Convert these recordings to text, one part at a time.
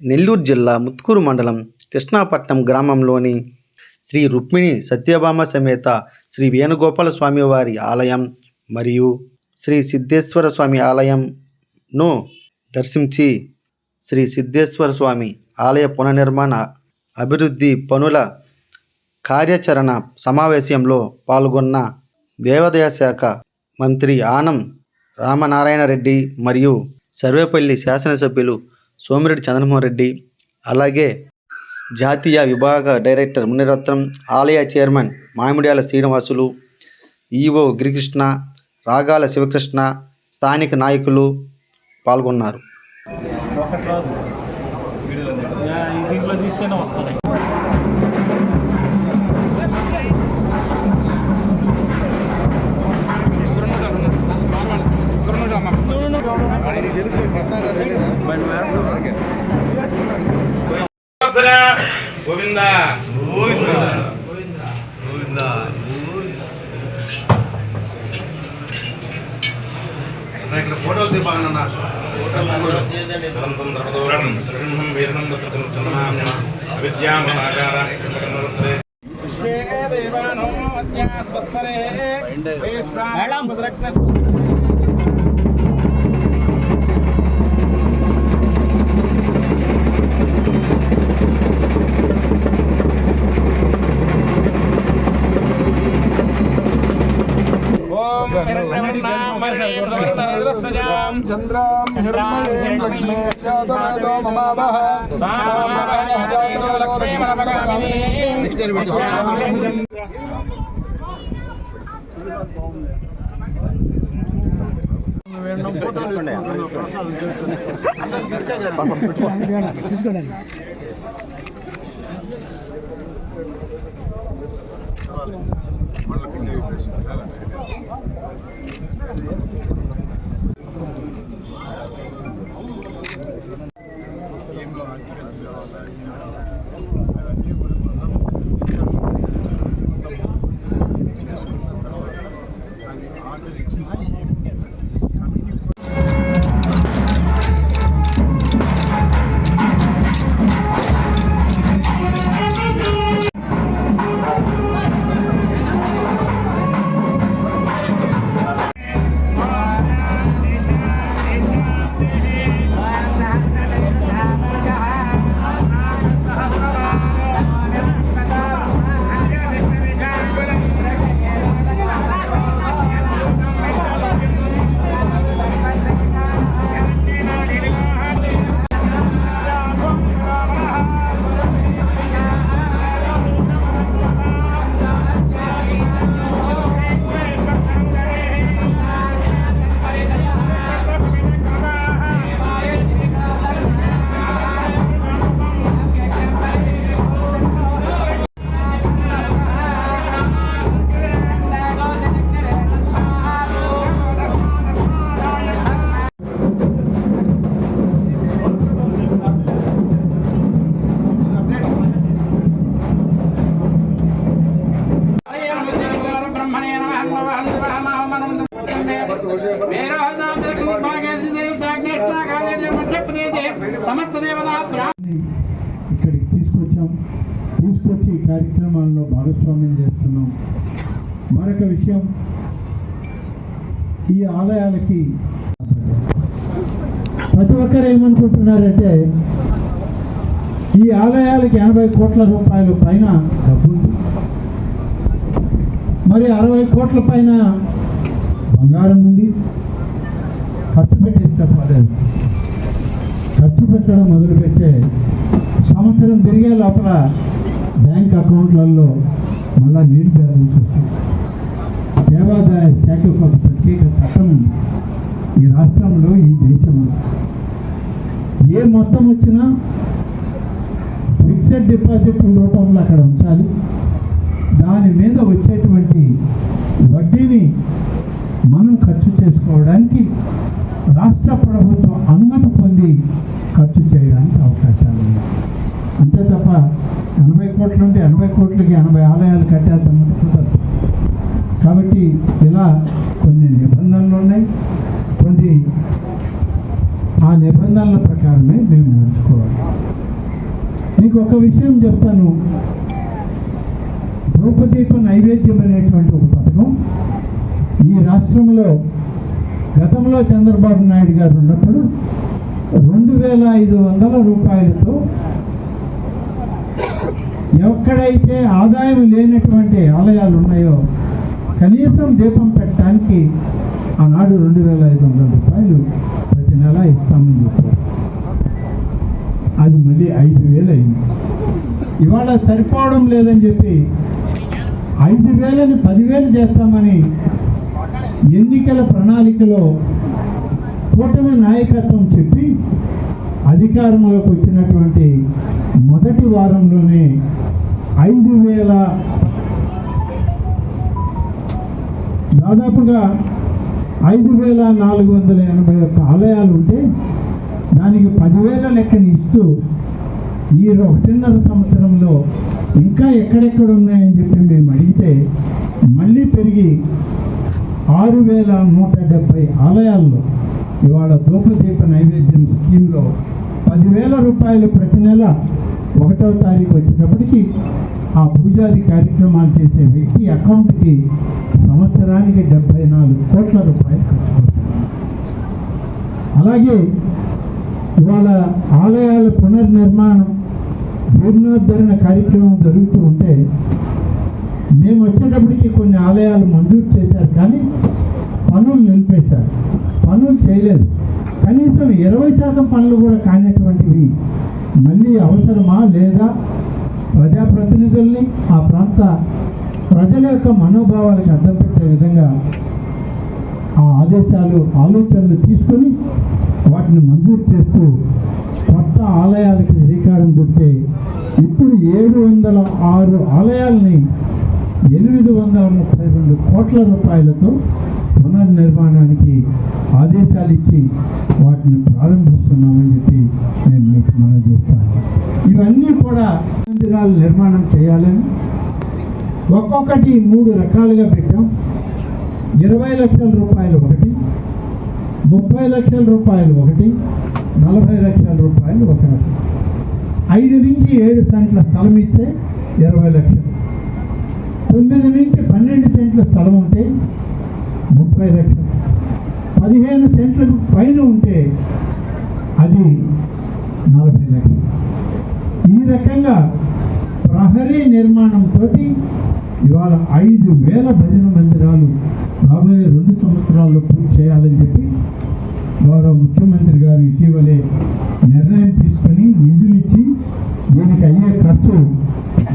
నెల్లూరు జిల్లా ముత్తుకూరు మండలం కృష్ణాపట్నం గ్రామంలోని శ్రీ రుక్మిణి సత్యభామ సమేత శ్రీ వేణుగోపాల స్వామి వారి ఆలయం మరియు శ్రీ సిద్ధేశ్వర స్వామి ఆలయంను దర్శించి శ్రీ సిద్ధేశ్వర స్వామి ఆలయ పునర్నిర్మాణ అభివృద్ధి పనుల కార్యాచరణ సమావేశంలో పాల్గొన్న దేవాదాయ శాఖ మంత్రి ఆనం రామనారాయణ రెడ్డి మరియు సర్వేపల్లి శాసనసభ్యులు సోమిరెడ్డి చంద్రమోహన్ రెడ్డి, అలాగే జాతీయ విభాగ డైరెక్టర్ మునిరత్నం, ఆలయ చైర్మన్ మామిడ్యాల శ్రీనివాసులు, ఈవో గిరికృష్ణ, రాగాల శివకృష్ణ, స్థానిక నాయకులు పాల్గొన్నారు. గోవింద ఇక్కడ ఫోటోలు దింపాలన్నా తీసుకోండి. ఇక్కడికి తీసుకొచ్చి ఈ కార్యక్రమాల్లో భాగస్వామ్యం చేస్తున్నాం. మరొక విషయం, ఈ ఆలయాలకి ప్రతి ఒక్కరు ఏమనుకుంటున్నారంటే ఈ ఆలయాలకి 80 కోట్ల రూపాయలు పైన డబ్బు ఉంది, మరి 60 కోట్ల పైన బంగారం ఉంది, ఖర్చు పెట్టేస్తే పర్లేదు. ఖర్చు పెట్టడం మొదలుపెట్టే సంవత్సరం తిరిగే లోపల బ్యాంక్ అకౌంట్లలో మళ్ళా నీళ్ళు బ్యాలెన్స్ వస్తుంది. దేవాదాయ శాఖకు ఒక ప్రత్యేక చట్టం ఈ రాష్ట్రంలో, ఈ దేశంలో ఏ మొత్తం వచ్చినా ఫిక్స్డ్ డిపాజిట్ రూపంలో అక్కడ ఉంచాలి. దాని మీద వచ్చేటువంటి వడ్డీని మనం ఖర్చు చేసుకోవడానికి రాష్ట్ర ప్రభుత్వం అనుమతి పొంది ఖర్చు చేయడానికి అవకాశాలు ఉన్నాయి. అంతే తప్ప 80 కోట్ల నుండి 80 కోట్లకి 80 ఆలయాలు కట్టేద్దామంటే కుదరదు. కాబట్టి ఇలా కొన్ని నిబంధనలు ఉన్నాయి. కొన్ని ఆ నిబంధనల ప్రకారమే మేము నడుచుకోవాలి. మీకు ఒక విషయం చెప్తాను. ధూపదీప నైవేద్యం అనేటువంటి ఒక పథకం ఈ రాష్ట్రంలో గతంలో చంద్రబాబు నాయుడు గారు ఉన్నప్పుడు 2500 రూపాయలతో ఎక్కడైతే ఆదాయం లేనటువంటి ఆలయాలు ఉన్నాయో కనీసం దీపం పెట్టడానికి ఆనాడు 2500 రూపాయలు ప్రతి నెల ఇస్తామని చెప్పారు. అది మళ్ళీ 5000 అయింది. ఇవాళ సరిపోవడం లేదని చెప్పి 5000ని 10,000 చేస్తామని ఎన్నికల ప్రణాళికలో కూటమి నాయకత్వం చెప్పి అధికారంలోకి వచ్చినటువంటి మొదటి వారంలోనే 5,000 దాదాపుగా 5,481 ఆలయాలు ఉంటే దానికి 10,000 లెక్కని ఇస్తూ ఈ 1.5 సంవత్సరంలో ఇంకా ఎక్కడెక్కడ ఉన్నాయని చెప్పి మేము అడిగితే మళ్ళీ పెరిగి 6,170 ఆలయాల్లో ఇవాళ ధూపదీప నైవేద్యం స్కీమ్లో 10,000 రూపాయలు ప్రతి నెల 1వ తారీఖు వచ్చేటప్పటికి ఆ పూజాది కార్యక్రమాలు చేసే వ్యక్తి అకౌంట్కి సంవత్సరానికి 74 కోట్ల రూపాయలు ఖర్చు పెడుతున్నారు. అలాగే ఇవాళ ఆలయాల పునర్నిర్మాణం జీర్ణోద్ధరణ కార్యక్రమం జరుగుతూ ఉంటే మేము వచ్చేటప్పటికి కొన్ని ఆలయాలు మంజూరు చేశారు, కానీ పనులు నిలిపేశారు, పనులు చేయలేదు. కనీసం 20% పనులు కూడా కానిటువంటివి మళ్ళీ అవసరమా లేదా ప్రజాప్రతినిధుల్ని ఆ ప్రాంత ప్రజల యొక్క మనోభావాలకు అద్దం పెట్టే విధంగా ఆ ఆలోచనలు తీసుకొని వాటిని మంజూరు చేస్తూ కొత్త ఆలయాలకి శ్రీకారం చుడితే ఇప్పుడు 706 ఆలయాల్ని 832 కోట్ల రూపాయలతో పునర్నిర్మాణానికి ఆదేశాలు ఇచ్చి వాటిని ప్రారంభిస్తున్నామని చెప్పి నేను మీకు మనం చేస్తాను. ఇవన్నీ కూడా మందిరాల నిర్మాణం చేయాలని ఒక్కొక్కటి 3 రకాలుగా పెట్టాం. 20 లక్షల రూపాయలు ఒకటి, 30 లక్షల రూపాయలు ఒకటి, 40 లక్షల రూపాయలు ఒక రకం. 5 నుంచి 7 సెంట్ల స్థలం ఇచ్చే 20 లక్షలు, 9 నుంచి 12 సెంట్ల స్థలం ఉంటే 30 లక్షలు, 15 సెంట్లకు పైన ఉంటే అది 40 లక్షలు. ఈ రకంగా ప్రహరీ నిర్మాణంతో ఇవాళ 5,000 భజన మందిరాలు రాబోయే 2 సంవత్సరాల్లో పూర్తి చేయాలని చెప్పి గౌరవ ముఖ్యమంత్రి గారు ఇటీవలే నిర్ణయం తీసుకొని నిధులు ఇచ్చి దీనికి అయ్యే ఖర్చు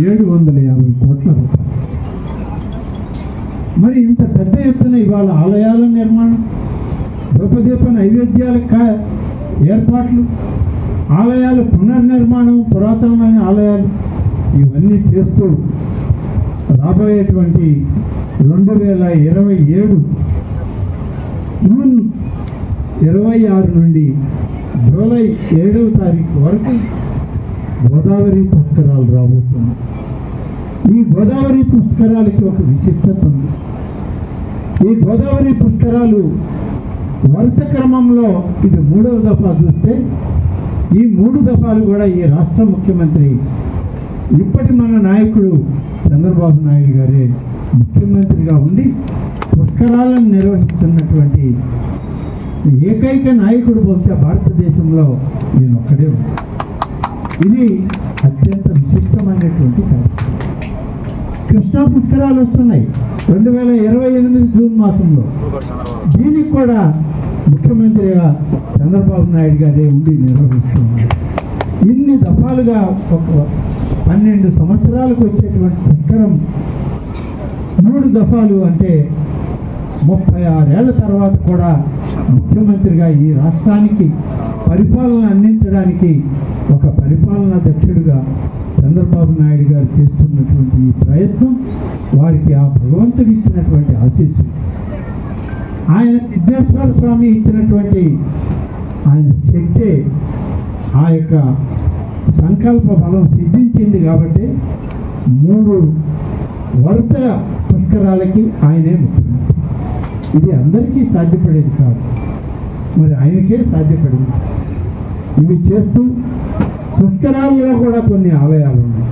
750 కోట్ల రూపాయలు. మరి ఇంత పెద్ద ఎత్తున ఇవాళ ఆలయాల నిర్మాణం, ధూపదీప నైవేద్యాల ఏర్పాట్లు, ఆలయాల పునర్నిర్మాణం, పురాతనమైన ఆలయాలు ఇవన్నీ చేస్తూ రాబోయేటువంటి 2027 జూన్ 26 నుండి జూలై 7వ తారీఖు వరకు గోదావరి పుష్కరాలు రాబోతున్నాయి. ఈ గోదావరి పుష్కరాలకి ఒక విశిష్టత ఉంది. ఈ గోదావరి పుష్కరాలు వరుస క్రమంలో ఇది 3వ దఫా చూస్తే ఈ 3 దఫాలు కూడా ఈ రాష్ట్ర ముఖ్యమంత్రి ఇప్పటి మన నాయకుడు చంద్రబాబు నాయుడు గారే ముఖ్యమంత్రిగా ఉండి పుష్కరాలను నిర్వహిస్తున్నటువంటి ఏకైక నాయకుడు బహుశా భారతదేశంలో నేను ఒక్కడే ఉన్నాను. ఇది అత్యంత విశిష్టమైనటువంటి కార్యక్రమం. కృష్ణా పుష్కరాలు వస్తున్నాయి 2028 జూన్ మాసంలో. దీనికి కూడా ముఖ్యమంత్రిగా చంద్రబాబు నాయుడు గారే ఉండి నిర్వహిస్తున్నారు. ఇన్ని దఫాలుగా ఒక 12 సంవత్సరాలకు వచ్చేటువంటి పుష్కరం 3 దఫాలు అంటే 36 ఏళ్ల తర్వాత కూడా ముఖ్యమంత్రిగా ఈ రాష్ట్రానికి పరిపాలన అందించడానికి ఒక పరిపాలనా దక్షుడిగా చంద్రబాబు నాయుడు గారు చేస్తున్నటువంటి ఈ ప్రయత్నం వారికి ఆ భగవంతుడు ఇచ్చినటువంటి ఆశీస్సు, ఆయన సిద్ధేశ్వర స్వామి ఇచ్చినటువంటి ఆయన శక్తే ఆ యొక్క సంకల్ప బలం సిద్ధించింది. కాబట్టి 3 వరుస పుష్కరాలకి ఆయనే ముఖ్యమంత్రి. ఇది అందరికీ సాధ్యపడేది కాదు, మరి ఆయనకే సాధ్యపడింది. ఇవి చేస్తూ పుష్కరాల్లో కూడా కొన్ని ఆలయాలు ఉన్నాయి.